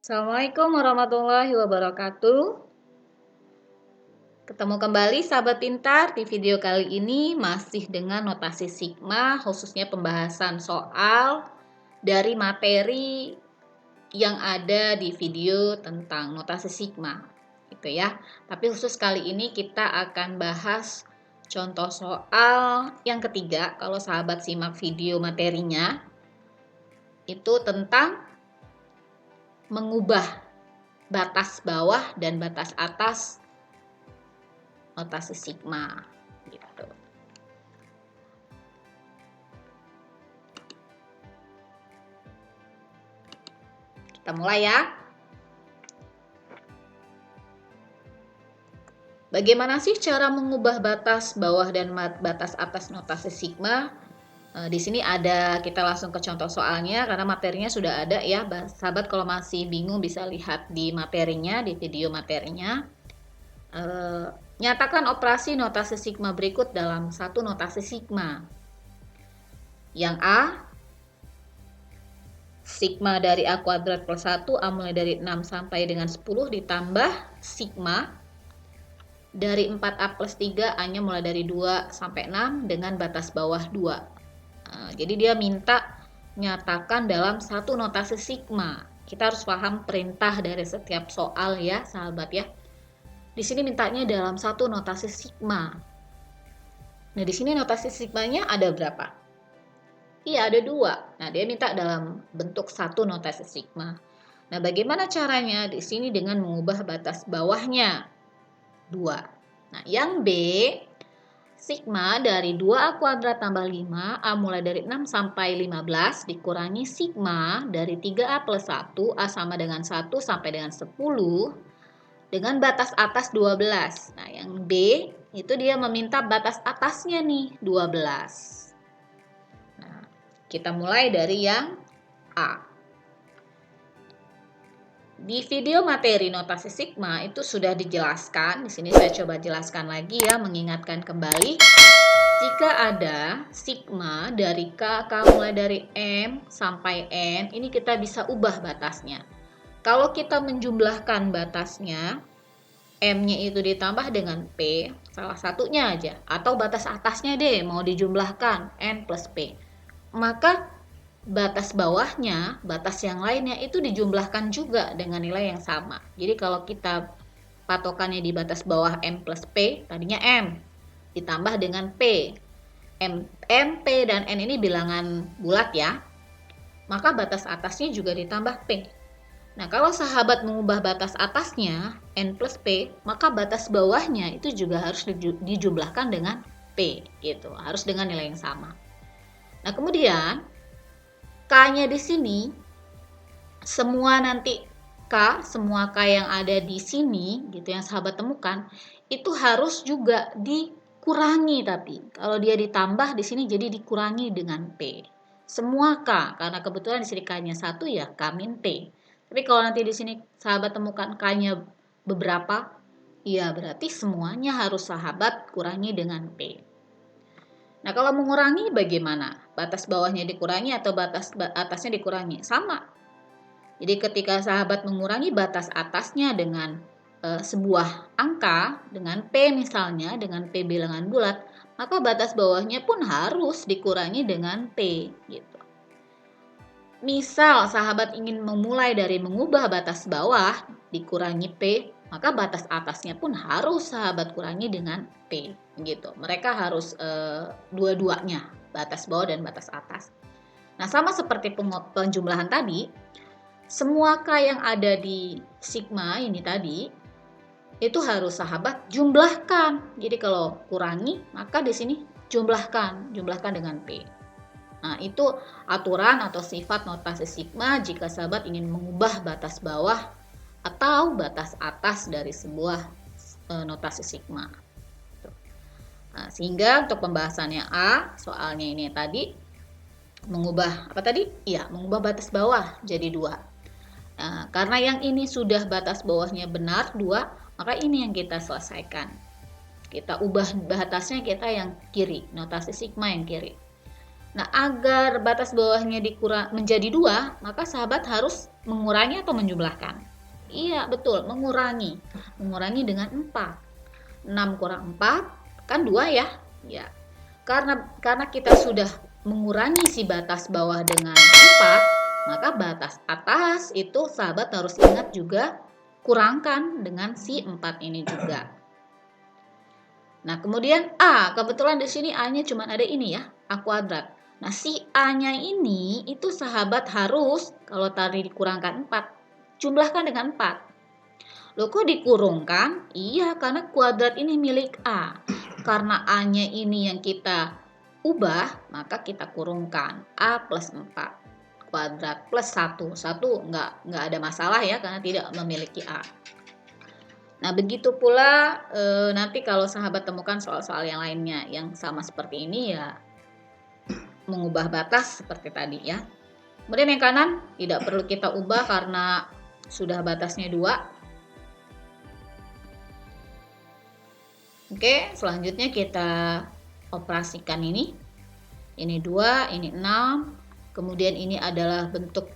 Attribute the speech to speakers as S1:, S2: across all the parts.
S1: Assalamualaikum warahmatullahi wabarakatuh. Ketemu kembali sahabat pintar. Di video kali ini masih dengan notasi sigma, khususnya pembahasan soal dari materi yang ada di video tentang notasi sigma, gitu ya. Tapi khusus kali ini kita akan bahas contoh soal yang ketiga. Kalau sahabat simak video materinya, itu tentang mengubah batas bawah dan batas atas notasi sigma gitu. Kita mulai ya. Bagaimana sih cara mengubah batas bawah dan batas atas notasi sigma? Di sini kita langsung ke contoh soalnya karena materinya sudah ada ya. Sahabat kalau masih bingung bisa lihat di materinya, di video materinya. Nyatakan operasi notasi sigma berikut dalam satu notasi sigma. Yang A, sigma dari A kuadrat plus 1, A mulai dari 6 sampai dengan 10 ditambah sigma dari 4A plus 3, A-nya mulai dari 2 sampai 6 dengan batas bawah 2. Jadi dia minta nyatakan dalam satu notasi sigma. Kita harus paham perintah dari setiap soal ya sahabat ya. Di sini mintanya dalam satu notasi sigma. Nah di sini notasi sigmanya ada berapa? Iya ada 2. Nah dia minta dalam bentuk satu notasi sigma. Nah bagaimana caranya? Di sini dengan mengubah batas bawahnya 2. Nah yang B, sigma dari 2A kuadrat tambah 5, A mulai dari 6 sampai 15 dikurangi sigma dari 3A plus 1, A sama dengan 1 sampai dengan 10 dengan batas atas 12. Nah yang B itu dia meminta batas atasnya nih 12. Nah kita mulai dari yang A. Di video materi notasi sigma itu sudah dijelaskan. Di sini saya coba jelaskan lagi ya, mengingatkan kembali. Jika ada sigma dari K mulai dari M sampai N, ini kita bisa ubah batasnya. Kalau kita menjumlahkan batasnya, M-nya itu ditambah dengan P, salah satunya aja. Atau batas atasnya deh, mau dijumlahkan, N plus P. Maka batas bawahnya, batas yang lainnya itu dijumlahkan juga dengan nilai yang sama. Jadi kalau kita patokannya di batas bawah M plus P, tadinya M ditambah dengan P. M, P, dan N ini bilangan bulat ya. Maka batas atasnya juga ditambah P. Nah kalau sahabat mengubah batas atasnya N plus P, maka batas bawahnya itu juga harus dijumlahkan dengan P gitu. Harus dengan nilai yang sama. Nah kemudian K-nya di sini, semua K yang ada di sini, gitu yang sahabat temukan, itu harus juga dikurangi tapi. Kalau dia ditambah di sini jadi dikurangi dengan P. Semua K, karena kebetulan di sini K-nya 1 ya K min P. Tapi kalau nanti di sini sahabat temukan K-nya beberapa, ya berarti semuanya harus sahabat kurangi dengan P. Nah kalau mengurangi bagaimana? Batas bawahnya dikurangi atau batas atasnya dikurangi? Sama. Jadi ketika sahabat mengurangi batas atasnya dengan sebuah angka, dengan P misalnya, dengan P bilangan bulat, maka batas bawahnya pun harus dikurangi dengan P. Gitu. Misal sahabat ingin memulai dari mengubah batas bawah dikurangi P, maka batas atasnya pun harus sahabat kurangi dengan P gitu. Mereka harus dua-duanya, batas bawah dan batas atas. Nah sama seperti penjumlahan tadi, semua K yang ada di sigma ini tadi itu harus sahabat jumlahkan. Jadi kalau kurangi maka di sini jumlahkan dengan P. Nah itu aturan atau sifat notasi sigma jika sahabat ingin mengubah batas bawah atau batas atas dari sebuah notasi sigma. Nah, sehingga untuk pembahasannya A, soalnya ini tadi mengubah apa tadi? Iya, mengubah batas bawah jadi 2. Nah, karena yang ini sudah batas bawahnya benar 2, maka ini yang kita selesaikan. Kita ubah batasnya kita yang kiri, notasi sigma yang kiri. Nah, agar batas bawahnya menjadi 2, maka sahabat harus mengurangi atau menjumlahkan. Iya, betul, mengurangi. Mengurangi dengan 4. 6 kurang 4 kan 2 ya? Ya. Karena kita sudah mengurangi si batas bawah dengan 4, maka batas atas itu sahabat harus ingat juga kurangkan dengan si 4 ini juga. Nah, kemudian A, kebetulan di sini A-nya cuma ada ini ya, A kuadrat. Nah, si A-nya ini itu sahabat harus, kalau tadi dikurangkan 4, jumlahkan dengan 4. Loh, kok dikurungkan? Iya, karena kuadrat ini milik A. Karena A-nya ini yang kita ubah, maka kita kurungkan. A plus 4. Kuadrat plus 1. 1 nggak ada masalah ya, karena tidak memiliki A. Nah, begitu pula nanti kalau sahabat temukan soal-soal yang lainnya yang sama seperti ini ya, mengubah batas seperti tadi ya. Kemudian yang kanan tidak perlu kita ubah karena sudah batasnya 2. Oke, selanjutnya kita operasikan ini. Ini 2, ini 6. Kemudian ini adalah bentuk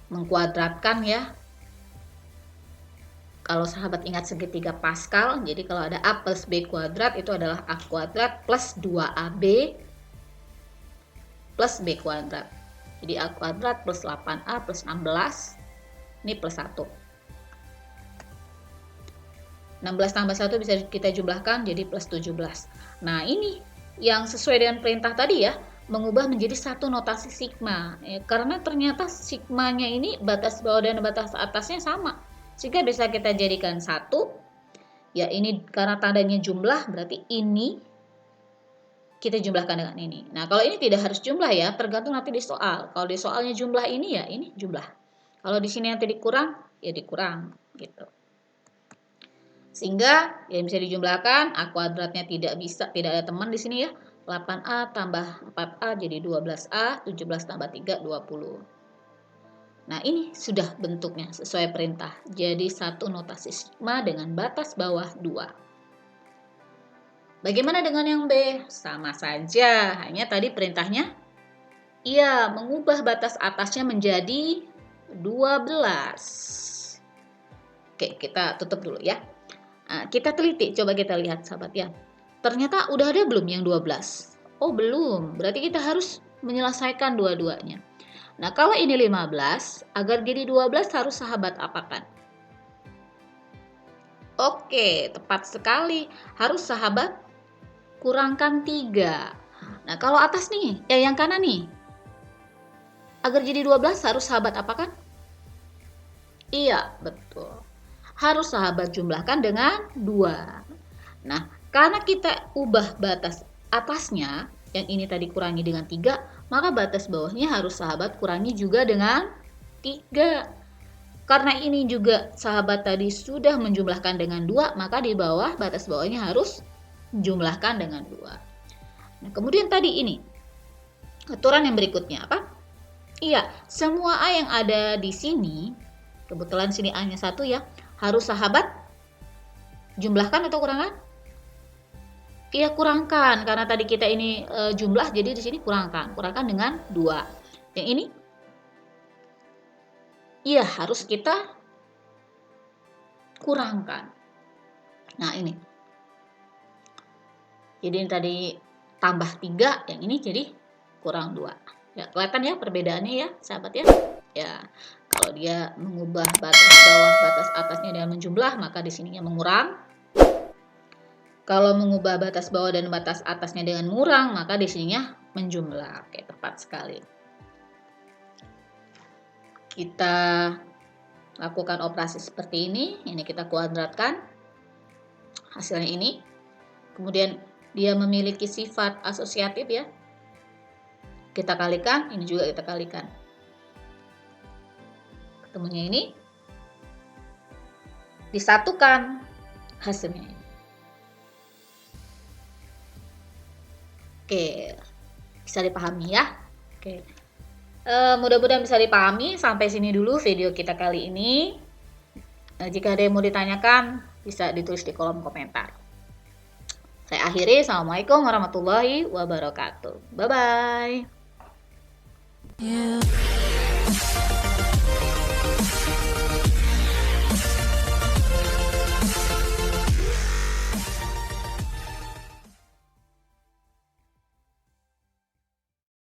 S1: mengkuadratkan ya. Kalau sahabat ingat segitiga Pascal, jadi kalau ada A plus B kuadrat itu adalah A kuadrat plus 2AB plus B kuadrat. Jadi A kuadrat plus 8A plus 16, ini plus 1. 16 tambah 1 bisa kita jumlahkan jadi plus 17. Nah, ini yang sesuai dengan perintah tadi ya, mengubah menjadi satu notasi sigma. Karena ternyata sigmanya ini batas bawah dan batas atasnya sama. Sehingga bisa kita jadikan 1. Ya, ini karena tandanya jumlah, berarti ini kita jumlahkan dengan ini. Nah, kalau ini tidak harus jumlah ya, tergantung nanti di soal. Kalau di soalnya jumlah ini ya, ini jumlah. Kalau di sini nanti dikurang, ya dikurang gitu. Sehingga yang bisa dijumlahkan, A kuadratnya tidak ada teman di sini ya. 8A tambah 4A jadi 12A, 17 tambah 3, 20. Nah, ini sudah bentuknya sesuai perintah. Jadi satu notasi sigma dengan batas bawah 2. Bagaimana dengan yang B? Sama saja, hanya tadi perintahnya iya, mengubah batas atasnya menjadi 12. Oke, kita tutup dulu ya. Nah, kita teliti, coba kita lihat sahabat ya. Ternyata udah ada belum yang 12? Oh, belum. Berarti kita harus menyelesaikan dua-duanya. Nah, kalau ini 15, agar jadi 12 harus sahabat apakan? Oke, tepat sekali. Harus sahabat kurangkan 3. Nah, kalau atas nih, yang kanan nih. Agar jadi 12 harus sahabat apakan? Iya, betul. Harus sahabat jumlahkan dengan 2. Nah, karena kita ubah batas atasnya, yang ini tadi kurangi dengan 3, maka batas bawahnya harus sahabat kurangi juga dengan 3. Karena ini juga sahabat tadi sudah menjumlahkan dengan 2, maka di bawah batas bawahnya harus jumlahkan dengan 2. Nah, kemudian tadi ini, aturan yang berikutnya apa? Iya, semua A yang ada di sini, kebetulan sini A-nya 1 ya, harus sahabat jumlahkan atau kurangkan? Iya, kurangkan. Karena tadi kita ini jumlah, jadi di sini kurangkan. Kurangkan dengan 2. Yang ini? Iya, harus kita kurangkan. Nah, ini. Jadi ini tadi tambah 3, yang ini jadi kurang 2. Ya, kelihatan ya perbedaannya ya, sahabat ya. Ya, kalau dia mengubah batas bawah, batas atasnya dengan menjumlah, maka di sininya mengurang. Kalau mengubah batas bawah dan batas atasnya dengan murang, maka di sininya menjumlah. Oke, tepat sekali. Kita lakukan operasi seperti ini. Ini kita kuadratkan. Hasilnya ini. Kemudian dia memiliki sifat asosiatif ya. Kita kalikan, ini juga kita kalikan. Ketemunya ini. Disatukan hasilnya ini. Oke, bisa dipahami ya. Oke, mudah-mudahan bisa dipahami. Sampai sini dulu video kita kali ini. Jika ada yang mau ditanyakan, bisa ditulis di kolom komentar. Saya akhiri, Assalamualaikum warahmatullahi wabarakatuh. Bye-bye.